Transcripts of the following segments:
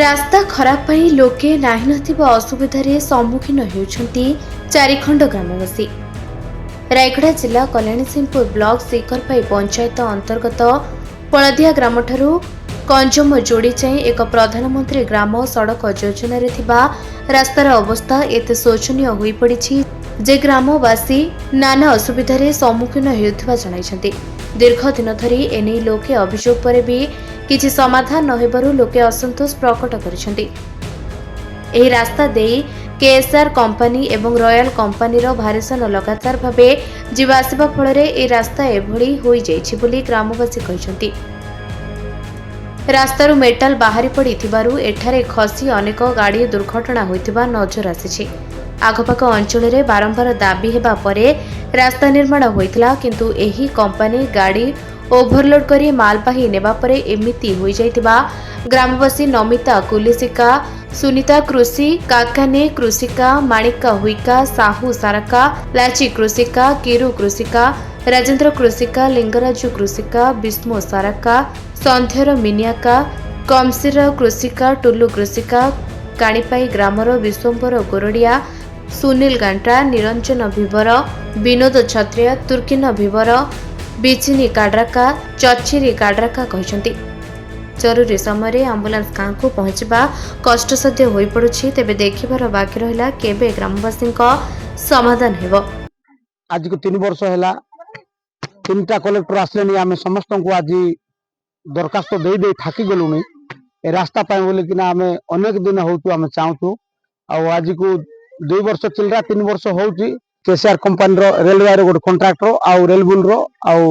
ରାସ୍ତା ଖରାପ ପାଇଁ ଲୋକେ ନାହିଁ ନଥିବା ଅସୁବିଧାରେ ସମ୍ମୁଖୀନ ହେଉଛନ୍ତି ଚାରିଖଣ୍ଡ ଗ୍ରାମବାସୀ। ରାୟଗଡ଼ା ଜିଲ୍ଲା କଲ୍ୟାଣୀସିଂହପୁର ବ୍ଲକ ଶିକରପାଇ ପଞ୍ଚାୟତ ଅନ୍ତର୍ଗତ ପଳଦିଆ ଗ୍ରାମଠାରୁ କଞ୍ଜମ ଯୋଡ଼ି ଯାଏଁ ଏକ ପ୍ରଧାନମନ୍ତ୍ରୀ ଗ୍ରାମ ସଡ଼କ ଯୋଜନାରେ ଥିବା ରାସ୍ତାର ଅବସ୍ଥା ଏତେ ଶୋଚନୀୟ ହୋଇପଡ଼ିଛି ଯେ ଗ୍ରାମବାସୀ ନାନା ଅସୁବିଧାରେ ସମ୍ମୁଖୀନ ହେଉଥିବା ଜଣାଇଛନ୍ତି। ଦୀର୍ଘ ଦିନ ଧରି ଏନେଇ ଲୋକେ ଅଭିଯୋଗ ପରେ ବି କିଛି ସମାଧାନ ନ ହେବାରୁ ଲୋକେ ଅସନ୍ତୋଷ ପ୍ରକଟ କରିଛନ୍ତି। ଏହି ରାସ୍ତା ଦେଇ କେଏସ୍ଆର୍ କମ୍ପାନୀ ଏବଂ ରୟାଲ କମ୍ପାନୀର ଭାରସାନ ଲଗାତାର ଭାବେ ଯିବା ଆସିବା ଫଳରେ ଏହି ରାସ୍ତା ଏଭଳି ହୋଇଯାଇଛି ବୋଲି ଗ୍ରାମବାସୀ କହିଛନ୍ତି। ରାସ୍ତାରୁ ମେଟାଲ ବାହାରି ପଡ଼ିଥିବାରୁ ଏଠାରେ ଖସି ଅନେକ ଗାଡ଼ି ଦୁର୍ଘଟଣା ହୋଇଥିବା ନଜର ଆସିଛି। ଆଖପାଖ ଅଞ୍ଚଳରେ ବାରମ୍ବାର ଦାବି ହେବା ପରେ ରାସ୍ତା ନିର୍ମାଣ ହୋଇଥିଲା, କିନ୍ତୁ ଏହି କମ୍ପାନୀ ଗାଡ଼ି ଓଭରଲୋଡ୍ କରି ମାଲବାହୀ ନେବା ପରେ ଏମିତି ହୋଇଯାଇଥିବା ଗ୍ରାମବାସୀ ନମିତା କୁଲିସିକା, ସୁନିତା କୃଷି, କାକାନେ କୃଷିକା, ମାଣିକା ହୁଇକା, ସାହୁ ସାରକା, ଲାଚି କୃଷିକା, କିରୁ କୃଷିକା, ରାଜେନ୍ଦ୍ର କୃଷିକା, ଲିଙ୍ଗରାଜୁ କୃଷିକା, ବିଷ୍ଣୁ ସାରକା, ସନ୍ଧ୍ୟାର ମିନିଆକା, କମସିର କୃଷିକା, ଟୁଲୁ କୃଷିକା, କାଣିପାଇ ଗ୍ରାମର ବିଶ୍ୱମ୍ବର ଗୋରଡ଼ିଆ, ସୁନୀଲ ଗାଣ୍ଟା, ନିରଞ୍ଜନ ଭିବର, ବିନୋଦ ଛତ୍ରିଆ, ତୁର୍କିନ ଭିବର, ବିଚିନି କାଡ୍ରାକା, ଚଚିରି କାଡ୍ରାକା କହିଛନ୍ତି। ଜରୁରୀ ସମୟରେ ଆମ୍ବୁଲାନ୍ସ ଗାଁକୁ ପହଞ୍ଚିବା କଷ୍ଟସାଧ୍ୟ ହୋଇପଡୁଛି। ତେବେ ଦେଖିବାର ବାକି ରହିଲା କେବେ ଗ୍ରାମବାସୀଙ୍କ ସମାଧାନ ହେବ। ଆଜିକୁ 3 ବର୍ଷ ହେଲା 3ଟା କଲେକ୍ଟର ଆସିଲେନି। ଆମେ ସମସ୍ତଙ୍କୁ ଆଜି ଦରଖାସ୍ତ ଦେଇ ଥାକି ଗଲୁଣି ଏ ରାସ୍ତା ପାଇଁ ବୋଲିକିନା। ଆମେ ଅନେକ ଦିନ ହଉଛୁ ଆମେ ଚାହୁଁଛୁ। ଆଉ ଆଜିକୁ 2 ବର୍ଷ ଚିଲ୍ଲା 3 ବର୍ଷ ହଉଛି କେସିଆର କମ୍ପାନୀର ରେଲୱେର ଗୋଟେ କଣ୍ଟ୍ରାକ୍ଟର ଆଉ ରେଲବୁଲର ଆଉ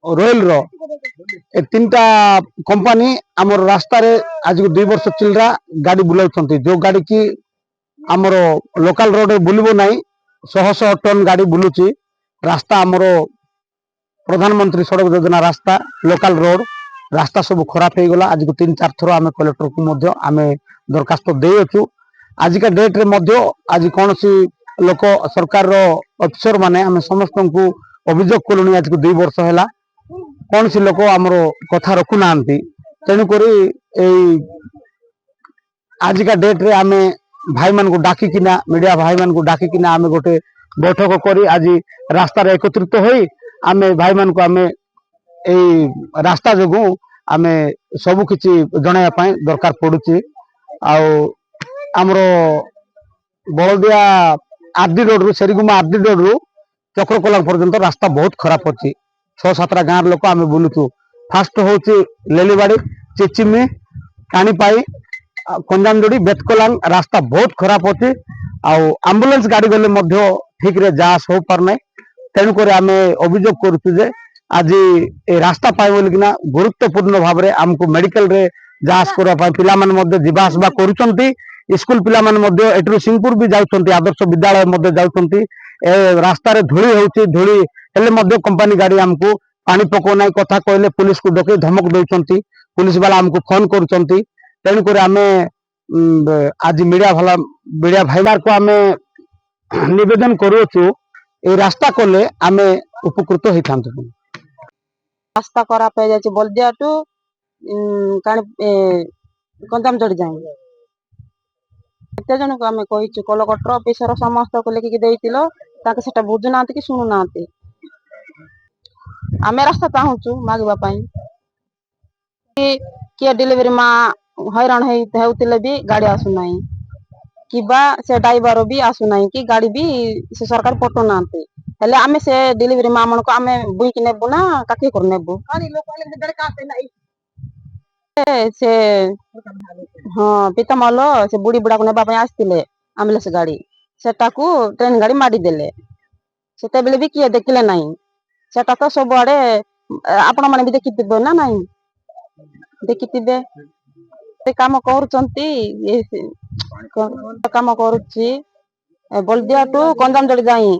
ରୋଏଲର ଏ 3ଟା କମ୍ପାନୀ ଆମର ରାସ୍ତାରେ ଆଜିକୁ 2 ବର୍ଷ ଚିଲ୍ଲା ଗାଡ଼ି ବୁଲାଉଛନ୍ତି। ଯୋଉ ଗାଡ଼ି କି ଆମର ଲୋକାଲ ରୋଡରେ ବୁଲିବ ନାହିଁ, 100 ଟନ୍ ଗାଡ଼ି ବୁଲୁଛି। ରାସ୍ତା ଆମର ପ୍ରଧାନମନ୍ତ୍ରୀ ସଡ଼କ ଯୋଜନା ରାସ୍ତା, ଲୋକାଲ ରୋଡ ରାସ୍ତା ସବୁ ଖରାପ ହେଇଗଲା। ଆଜିକୁ 3-4 ଥର ଆମେ କଲେକ୍ଟରକୁ ମଧ୍ୟ ଆମେ ଦରଖାସ୍ତ ଦେଇଅଛୁ। ଆଜିକା ଡେଟ୍ରେ ମଧ୍ୟ ଆଜି କୌଣସି ଲୋକ ସରକାରର ଅଫିସର ମାନେ ଆମେ ସମସ୍ତଙ୍କୁ ଅଭିଯୋଗ କଲୁଣି। ଆଜିକୁ 2 ବର୍ଷ ହେଲା କୌଣସି ଲୋକ ଆମର କଥା ରଖୁନାହାନ୍ତି। ତେଣୁକରି ଏଇ ଆଜିକା ଡେଟ୍ରେ ଆମେ ଭାଇମାନଙ୍କୁ ଡାକିକିନା, ମିଡ଼ିଆ ଭାଇମାନଙ୍କୁ ଡାକିକିନା ଆମେ ଗୋଟେ ବୈଠକ କରି ଆଜି ରାସ୍ତାରେ ଏକତ୍ରିତ ହୋଇ ଆମେ ଭାଇମାନଙ୍କୁ ଆମେ ଏଇ ରାସ୍ତା ଯୋଗୁଁ ଆମେ ସବୁ କିଛି ଜଣାଇବା ପାଇଁ ଦରକାର ପଡୁଛି। ଆଉ ଆମର ବଳଦିଆ ଆରଡି ରୋଡରୁ ସେରିଗୁମା ଆରଡି ରୋଡରୁ ଚକ୍ରକୋଲା ପର୍ଯ୍ୟନ୍ତ ରାସ୍ତା ବହୁତ ଖରାପ ଅଛି। 6-7ଟା ଗାଁର ଲୋକ ଆମେ ବୁଲୁଛୁ। ଫାଷ୍ଟ ହଉଛି ଲେଲିବାଡ଼ି, ଚିଚିମି, କାଣିପାଇ, କଞ୍ଜାମଯୋଡ଼ି, ବେତକଲାଙ୍ଗ ରାସ୍ତା ବହୁତ ଖରାପ ଅଛି। ଆଉ ଆମ୍ବୁଲାନ୍ସ ଗାଡ଼ି ଗଲେ ମଧ୍ୟ ଠିକରେ ଯା ଆସ ହୋଇପାରୁନାହିଁ। ତେଣୁକରି ଆମେ ଅଭିଯୋଗ କରୁଛୁ ଯେ ଆଜି ଏ ରାସ୍ତା ପାଇଁ ବୋଲିକିନା ଗୁରୁତ୍ୱପୂର୍ଣ୍ଣ ଭାବରେ ଆମକୁ ମେଡିକାଲରେ ଯା ଆସ କରିବା ପାଇଁ ପିଲାମାନେ ମଧ୍ୟ ଯିବା ଆସିବା କରୁଛନ୍ତି। ସ୍କୁଲ ପିଲାମାନେ ମଧ୍ୟ ଏଠୁ ସିଂହପୁର ବି ଯାଉଛନ୍ତି, ଆଦର୍ଶ ବିଦ୍ୟାଳୟ ମଧ୍ୟ ଯାଉଛନ୍ତି। ଏ ରାସ୍ତାରେ ଧୂଳି ହେଉଛି, ଧୂଳି ହେଲେ ମଧ୍ୟ କମ୍ପାନୀ ଗାଡ଼ି ଆମକୁ ପାଣି ପକଉ ନାହିଁ। କଥା କହିଲେ ପୁଲିସକୁ ଡକେଇ ଧମକ ଦେଉଛନ୍ତି, ପୁଲିସ ବାଲା ଆମକୁ ଫୋନ କରୁଛନ୍ତି। ତେଣୁକରି ଆମେ ଆଜି ମିଡ଼ିଆ ଭାଇମାନଙ୍କୁ ଆମେ ନିବେଦନ କରୁଅଛୁ, এই রাস্তা কলে আমি উপকৃত হইতান্তু। রাস্তা খরাপ হয়ে যাচ্ছে বলদিয়াটু କଞ୍ଜାମଯୋଡ଼ି ଯାଏଁ। କେତେ ଜଣଙ୍କୁ ଆମେ କହିଛୁ, କଲେକ୍ଟର ଅଫିସର ସମସ୍ତଙ୍କୁ ଲେଖିକି ଦେଇଥିଲ, ତାଙ୍କେ ସେଟା ବୁଝୁନାହାନ୍ତି କି ଶୁଣୁନାହାନ୍ତି। ଆମେ ରାସ୍ତା ଚାହୁଁଛୁ ମାଗିବା ପାଇଁ। କିଏ ଡେଲିଭରି ମା ହଇରାଣ ହେଉଥିଲେ ବି ଗାଡ଼ି ଆସୁନାହିଁ, କିବା ସେ ଡ୍ରାଇଭର ବି ଆସୁନାହିଁ, କି ଗାଡ଼ି ବି ସେ ସରକାର ପଠଉନାହାନ୍ତି। ହେଲେ ଆମେ ସେ ଡେଲିଭରି ମା ମାନଙ୍କୁ ଆମେ ବୁହିକି ନେବୁ ନା କାଠି କରି ନେବୁ? ସେ ହଁ ପିତାମଲ ସେ ବୁଢୀ ବୁଢାକୁ ନେବା ପାଇଁ ଆସିଥିଲେ ଆମ୍ବୁଲାନ୍ସ ଗାଡ଼ି, ସେଟାକୁ ଟ୍ରେନ ଗାଡ଼ି ମାଡ଼ିଦେଲେ। ସେତେବେଳେ ବି କିଏ ଦେଖିଲେ ନାହିଁ। ସେଟା ତ ସବୁଆଡେ ଆପଣ ମାନେ ବି ଦେଖିଥିବେ ନା ନାହିଁ? ଦେଖିଥିବେ। ସେ କାମ କରୁଛନ୍ତି, କାମ କରୁଛି ବଳଦିଆଠୁ କଞ୍ଜାମଯୋଡ଼ି ଯାଇ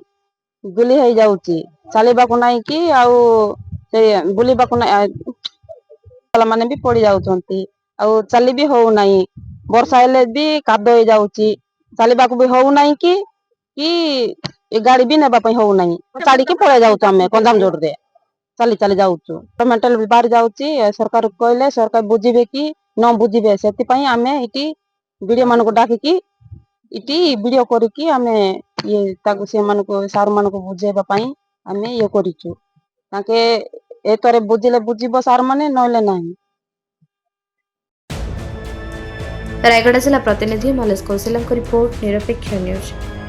ଗୁଲି ହେଇଯାଉଛି। ଚାଲିବାକୁ ନାହିଁ କି ଆଉ ସେ ବୁଲିବାକୁ ମାନେ ବି ପଡି ଯାଉଛନ୍ତି, ଆଉ ଚାଲି ବି ହଉନାହିଁ। ବର୍ଷା ହେଲେ ବି କାଦୁଅ ହେଇଯାଉଛି, ଚାଲିବାକୁ ବି ହଉନାହିଁ କି ଏ ଗାଡ଼ି ବି ନେବା ପାଇଁ ହଉନାହିଁ। ଛାଡିକି ପଳେଇ ଯାଉଛୁ ଆମେ କଞ୍ଜାମଯୋଡ଼ିରେ, ଚାଲି ଚାଲି ଯାଉଛୁ। ମେଣ୍ଟାଲ ବାହାରି ଯାଉଛି। ସରକାର କହିଲେ ସରକାର ବୁଝିବେ କି ନ ବୁଝିବେ ସେଥିପାଇଁ ଆମେ ଏଠି ଭିଡିଓ ମାନଙ୍କୁ ଡାକିକି ଏଠି ଭିଡିଓ କରିକି ଆମେ ତାକୁ ସେମାନଙ୍କୁ ସାର୍ ମାନଙ୍କୁ ବୁଝେଇବା ପାଇଁ ଆମେ କରିଛୁ। ତାଙ୍କେ ଏଥରେ ବୁଝିଲେ ବୁଝିବ ସାର୍ ମାନେ ନହେଲେ ନାହିଁ। ରାୟଗଡ଼ା ଜିଲ୍ଲା ପ୍ରତିନିଧି ମଲେଶ କୌଶଲଙ୍କ ରିପୋର୍ଟ, ନିରପେକ୍ଷ ନ୍ୟୁଜ।